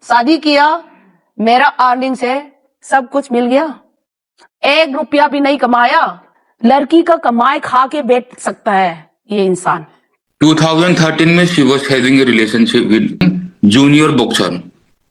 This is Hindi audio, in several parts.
शादी किया, मेरा अर्निंग से सब कुछ मिल गया, 1 रुपया भी नहीं कमाया। लड़की का कमाए खा के बैठ सकता है ये इंसान। 2013 में she was having a relationship with junior boxer।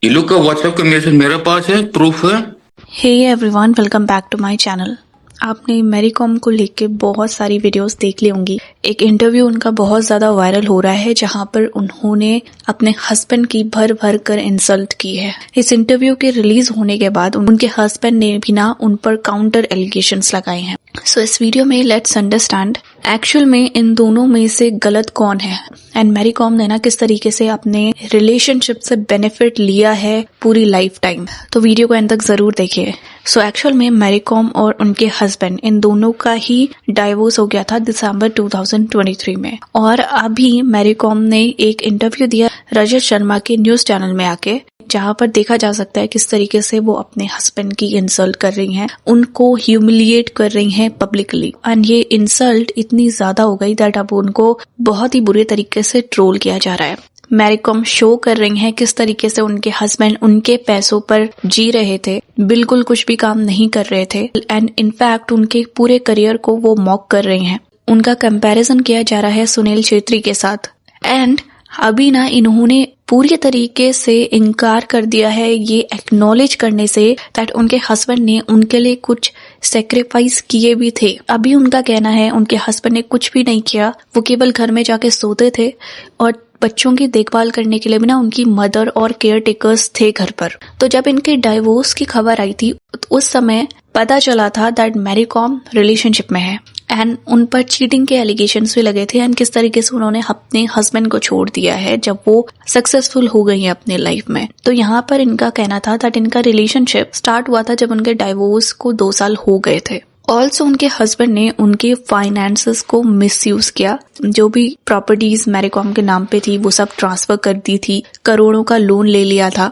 ये लोग का व्हाट्सएप का मैसेज मेरे पास है, प्रूफ है। Hey everyone, welcome back to my channel. आपने मैरी कॉम को लेके बहुत सारी वीडियोस देख ली होंगी। एक इंटरव्यू उनका बहुत ज्यादा वायरल हो रहा है जहां पर उन्होंने अपने हस्बैंड की भर भर कर इंसल्ट की है। इस इंटरव्यू के रिलीज होने के बाद उनके हस्बैंड ने भी ना उन पर काउंटर एलिगेशंस लगाए हैं। सो इस वीडियो में लेट्स अंडरस्टैंड एक्चुअल में इन दोनों में से गलत कौन है एंड मैरी कॉम ने ना किस तरीके से अपने रिलेशनशिप से बेनिफिट लिया है पूरी लाइफ टाइम। तो वीडियो को एंड तक जरूर देखिए। सो एक्चुअल में मैरी कॉम और उनके हस्बैंड इन दोनों का ही डाइवोर्स हो गया था दिसंबर 2023 में। और अभी मैरी कॉम ने एक इंटरव्यू दिया रजत शर्मा के न्यूज चैनल में आके, जहां पर देखा जा सकता है किस तरीके से वो अपने हस्बैंड की इंसल्ट कर रही हैं, उनको ह्यूमिलिएट कर रही हैं पब्लिकली। एंड ये इंसल्ट इतनी ज्यादा हो गई दैट अब उनको बहुत ही बुरे तरीके से ट्रोल किया जा रहा है। मैरी कॉम शो कर रही हैं किस तरीके से उनके हस्बैंड उनके पैसों पर जी रहे थे, बिल्कुल कुछ भी काम नहीं कर रहे थे एंड इनफैक्ट उनके पूरे करियर को वो मॉक कर रही हैं। उनका कंपैरिजन किया जा रहा है सुनील छेत्री के साथ। एंड अभी ना इन्होंने पूरी तरीके से इनकार कर दिया है ये एक्नॉलेज करने से दैट उनके हस्बैंड ने उनके लिए कुछ सेक्रीफाइस किए भी थे। अभी उनका कहना है उनके हस्बैंड ने कुछ भी नहीं किया, वो केवल घर में जाके सोते थे और बच्चों की देखभाल करने के लिए भी ना उनकी मदर और केयर टेकर्स थे घर पर। तो जब इनके डाइवोर्स की खबर आई थी उस समय पता चला था दैट मैरी कॉम रिलेशनशिप में है एंड उन पर चीटिंग के एलिगेशंस भी लगे थे एंड किस तरीके से उन्होंने अपने हस्बैंड को छोड़ दिया है जब वो सक्सेसफुल हो गई है अपने लाइफ में। तो यहाँ पर इनका कहना था दैट इनका रिलेशनशिप स्टार्ट हुआ था जब उनके डाइवोर्स को 2 साल हो गए थे। ऑल्सो उनके हस्बैंड ने उनके फाइनेंसेस को मिसयूज किया, जो भी प्रॉपर्टीज मैरी कॉम के नाम पे थी वो सब ट्रांसफर कर दी थी, करोड़ों का लोन ले लिया था।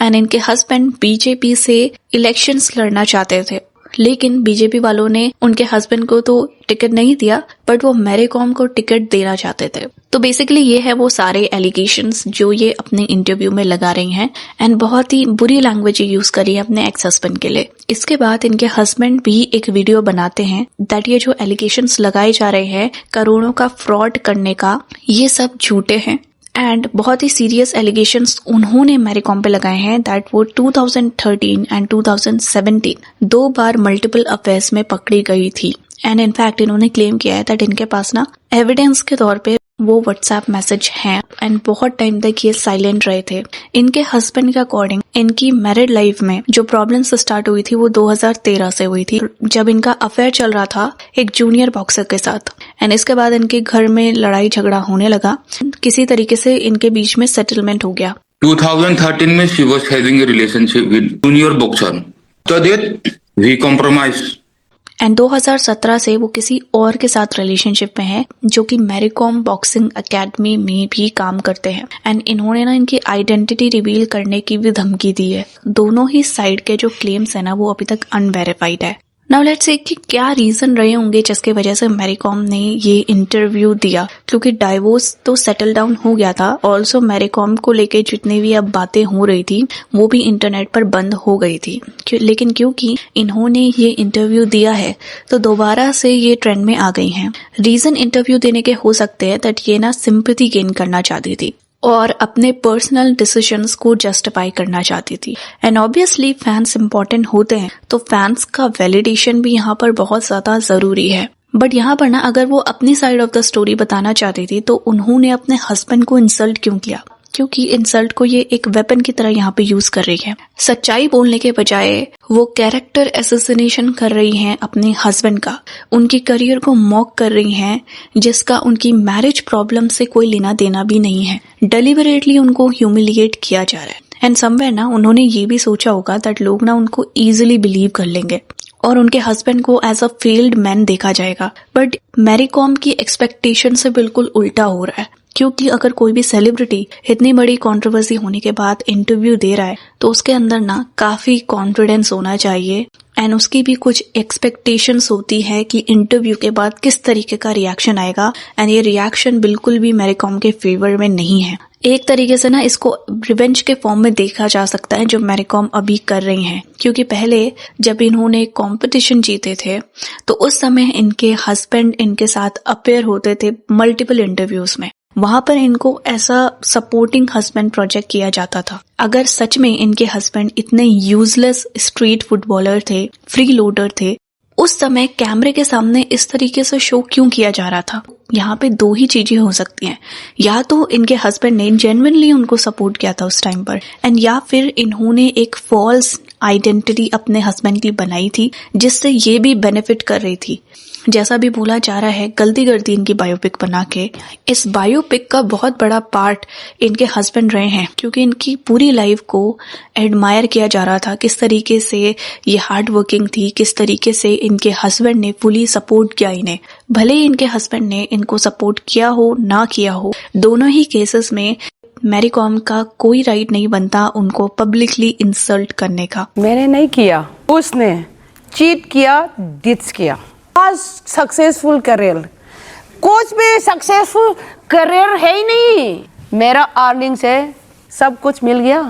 एंड इनके हस्बैंड बीजेपी से इलेक्शंस लड़ना चाहते थे, लेकिन बीजेपी वालों ने उनके हस्बैंड को तो टिकट नहीं दिया बट वो मैरी कॉम को टिकट देना चाहते थे। तो बेसिकली ये है वो सारे एलिगेशंस जो ये अपने इंटरव्यू में लगा रही हैं एंड बहुत ही बुरी लैंग्वेज यूज करी है अपने एक्स हस्बैंड के लिए। इसके बाद इनके हस्बैंड भी एक वीडियो बनाते हैं दैट ये जो एलिगेशंस लगाए जा रहे हैं करोड़ों का फ्रॉड करने का, ये सब झूठे हैं एंड बहुत ही सीरियस एलिगेशंस उन्होंने मैरी कॉम पे लगाए हैं दैट वो 2013 एंड 2017 2 बार मल्टीपल अफेयर्स में पकड़ी गई थी। एंड इनफैक्ट इन्होंने क्लेम किया है दैट इनके पास ना एविडेंस के तौर पे वो व्हाट्सएप मैसेज हैं एंड बहुत टाइम तक ये साइलेंट रहे थे। इनके हस्बैंड के अकॉर्डिंग इनकी मैरिड लाइफ में जो प्रॉब्लम्स स्टार्ट हुई थी वो 2013 से हुई थी जब इनका अफेयर चल रहा था एक जूनियर बॉक्सर के साथ। एंड इसके बाद इनके घर में लड़ाई झगड़ा होने लगा, किसी तरीके से इनके बीच में सेटलमेंट हो गया। 2013 में she was having a relationship with junior boxer। So that we compromised। And 2017 से वो किसी और के साथ रिलेशनशिप में है जो कि मैरी कॉम बॉक्सिंग एकेडमी में भी काम करते हैं। एंड इन्होंने ना इनकी आइडेंटिटी रिवील करने की भी धमकी दी है। दोनों ही साइड के जो क्लेम्स है ना वो अभी तक अनवेरिफाइड है। नाउ लेट्स से कि क्या रीजन रहे होंगे जिसके वजह से मैरी कॉम ने ये इंटरव्यू दिया, क्योंकि डाइवोर्स तो सेटल डाउन हो गया था। ऑल्सो मैरी कॉम को लेके जितनी भी अब बातें हो रही थी वो भी इंटरनेट पर बंद हो गई थी, लेकिन क्योंकि इन्होंने ये इंटरव्यू दिया है तो दोबारा से ये ट्रेंड में आ गई हैं। रीजन इंटरव्यू देने के हो सकते हैं दैट ये ना सिंपैथी गेन करना चाहती थी और अपने पर्सनल डिसीजंस को जस्टिफाई करना चाहती थी। एंड ऑब्वियसली फैंस इंपॉर्टेंट होते हैं तो फैंस का वैलिडेशन भी यहाँ पर बहुत ज्यादा जरूरी है। बट यहाँ पर ना अगर वो अपनी साइड ऑफ द स्टोरी बताना चाहती थी तो उन्होंने अपने हस्बैंड को इंसल्ट क्यों किया, क्योंकि इंसल्ट को ये एक वेपन की तरह यहाँ पे यूज कर रही है। सच्चाई बोलने के बजाय वो कैरेक्टर असैसिनेशन कर रही हैं अपने हस्बैंड का, उनकी करियर को मॉक कर रही हैं जिसका उनकी मैरिज प्रॉब्लम से कोई लेना देना भी नहीं है। डेलिबरेटली उनको ह्यूमिलिएट किया जा रहा है एंड समवेयर ना उन्होंने ये भी सोचा होगा दैट लोग ना उनको इजीली बिलीव कर लेंगे और उनके हस्बैंड को एज अ फेल्ड मैन देखा जाएगा। बट मैरी कॉम की एक्सपेक्टेशन से बिल्कुल उल्टा हो रहा है, क्योंकि अगर कोई भी सेलिब्रिटी इतनी बड़ी कंट्रोवर्सी होने के बाद इंटरव्यू दे रहा है तो उसके अंदर ना काफी कॉन्फिडेंस होना चाहिए एंड उसकी भी कुछ एक्सपेक्टेशंस होती है कि इंटरव्यू के बाद किस तरीके का रिएक्शन आएगा। एंड ये रिएक्शन बिल्कुल भी मैरी कॉम के फेवर में नहीं है। एक तरीके से ना इसको रिवेंज के फॉर्म में देखा जा सकता है जो मैरी कॉम अभी कर रही हैं, क्योंकि पहले जब इन्होंने कंपटीशन जीते थे तो उस समय इनके हस्बैंड इनके साथ अपेयर होते थे मल्टीपल इंटरव्यूज में। वहां पर इनको ऐसा सपोर्टिंग हस्बैंड प्रोजेक्ट किया जाता था। अगर सच में इनके हस्बैंड इतने यूजलेस स्ट्रीट फुटबॉलर थे, फ्री लोडर थे, उस समय कैमरे के सामने इस तरीके से शो क्यों किया जा रहा था? यहाँ पे दो ही चीजें हो सकती हैं, या तो इनके हस्बैंड ने जेन्युइनली उनको सपोर्ट किया था उस टाइम पर, एंड या फिर इन्होंने एक फॉल्स आइडेंटिटी अपने हस्बैंड की बनाई थी जिससे ये भी बेनिफिट कर रही थी। जैसा भी बोला जा रहा है, गलती कर दी इनकी बायोपिक बना के। इस बायोपिक का बहुत बड़ा पार्ट इनके हस्बैंड रहे हैं, क्योंकि इनकी पूरी लाइफ को एडमायर किया जा रहा था, किस तरीके से ये हार्ड वर्किंग थी, किस तरीके से इनके हस्बैंड ने फुली सपोर्ट किया इन्हें। भले ही इनके हस्बैंड ने इनको सपोर्ट किया हो ना किया हो, दोनों ही केसेस में मैरी कॉम का कोई राइट नहीं बनता उनको पब्लिकली इंसल्ट करने का। मैंने नहीं किया, उसने चीट किया, डिच किया। आज सक्सेसफुल करियर, कुछ भी सक्सेसफुल करियर है ही नहीं। मेरा अर्निंग से सब कुछ मिल गया,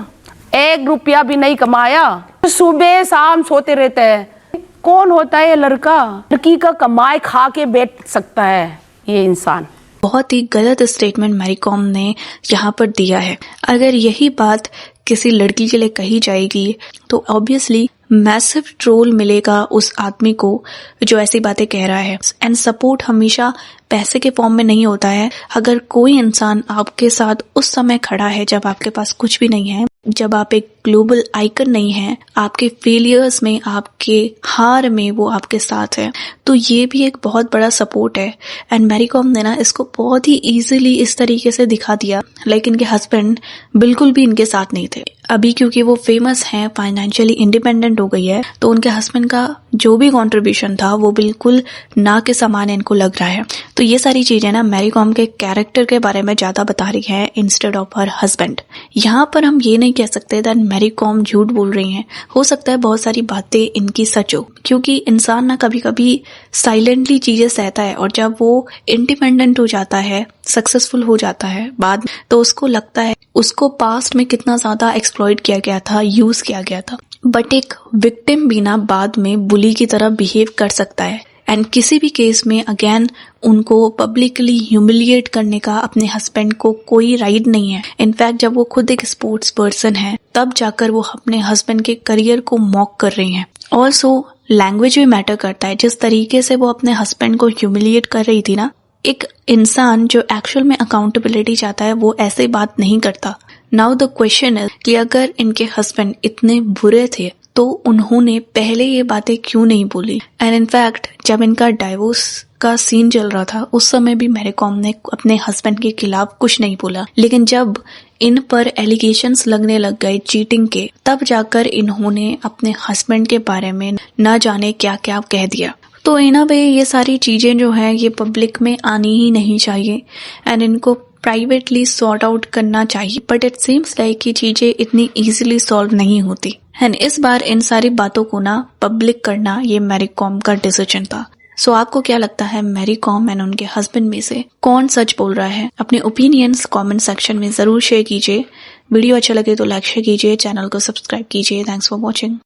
1 रुपया भी नहीं कमाया, सुबह शाम सोते रहते हैं। कौन होता है ये लड़का? लड़की का कमाई खा के बैठ सकता है ये इंसान। बहुत ही गलत स्टेटमेंट मैरी कॉम ने यहाँ पर दिया है। अगर यही बात किसी लड़की के लिए कही जाएगी तो ऑब्वियसली मैसिव ट्रोल मिलेगा उस आदमी को जो ऐसी बातें कह रहा है। एंड सपोर्ट हमेशा पैसे के फॉर्म में नहीं होता है। अगर कोई इंसान आपके साथ उस समय खड़ा है जब आपके पास कुछ भी नहीं है, जब आप एक ग्लोबल आइकन नहीं है, आपके फेलियर्स में, आपके हार में वो आपके साथ है, तो ये भी एक बहुत बड़ा सपोर्ट है। एंड मैरी कॉम ने ना इसको बहुत ही इजीली इस तरीके से दिखा दिया, लेकिन इनके हस्बैंड बिल्कुल भी इनके साथ नहीं थे। अभी क्योंकि वो फेमस हैं, फाइनेंशियली इंडिपेंडेंट हो गई है, तो उनके हस्बैंड का जो भी कंट्रीब्यूशन था वो बिल्कुल ना के समान इनको लग रहा है। तो ये सारी चीजें ना मैरी कॉम के कैरेक्टर के बारे में ज्यादा बता रही है इंस्टेड ऑफ हर हस्बैंड। यहाँ पर हम ये नहीं कह सकते दैट मैरी कॉम झूठ बोल रही हैं। हो सकता है बहुत सारी बातें इनकी सच हो, क्योंकि इंसान ना कभी कभी साइलेंटली चीजें सहता है, और जब वो इंडिपेंडेंट हो जाता है, सक्सेसफुल हो जाता है बाद में, तो उसको लगता है उसको पास्ट में कितना ज्यादा एक्सप्लॉइट किया गया था, यूज किया गया था। बट एक विक्टिम भी ना बाद में बुली की तरह बिहेव कर सकता है। एंड किसी भी केस में अगेन उनको पब्लिकली ह्यूमिलिएट करने का अपने हस्बैंड को कोई राइट नहीं है। इनफैक्ट जब वो खुद एक स्पोर्ट्स पर्सन है, तब जाकर वो अपने हस्बैंड के करियर को मॉक कर रही हैं। ऑल्सो लैंग्वेज भी मैटर करता है। जिस तरीके से वो अपने हस्बैंड को ह्यूमिलिएट कर रही थी ना, एक इंसान जो एक्चुअल में अकाउंटेबिलिटी चाहता है वो ऐसे बात नहीं करता। नाउ द क्वेश्चन इज कि अगर इनके हस्बैंड इतने बुरे थे तो उन्होंने पहले ये बातें क्यों नहीं बोली। एंड इनफैक्ट जब इनका डाइवोर्स का सीन चल रहा था उस समय भी मैरी कॉम ने अपने हस्बैंड के खिलाफ कुछ नहीं बोला, लेकिन जब इन पर एलिगेशंस लगने लग गए चीटिंग के, तब जाकर इन्होंने अपने हस्बैंड के बारे में न जाने क्या क्या कह दिया। तो इन अ वे ये सारी चीजें जो है ये पब्लिक में आनी ही नहीं चाहिए एंड इनको प्राइवेटली सॉर्ट आउट करना चाहिए। बट इट सीम्स लाइक कि चीजें इतनी इजीली सॉल्व नहीं होती। एंड इस बार इन सारी बातों को ना पब्लिक करना ये मैरी कॉम का डिसीजन था। सो आपको क्या लगता है मैरी कॉम एंड उनके हस्बैंड में से कौन सच बोल रहा है? अपने ओपिनियंस कमेंट सेक्शन में जरूर शेयर कीजिए। वीडियो अच्छा लगे तो लाइक शेयर कीजिए, चैनल को सब्सक्राइब कीजिए। Thanks for watching.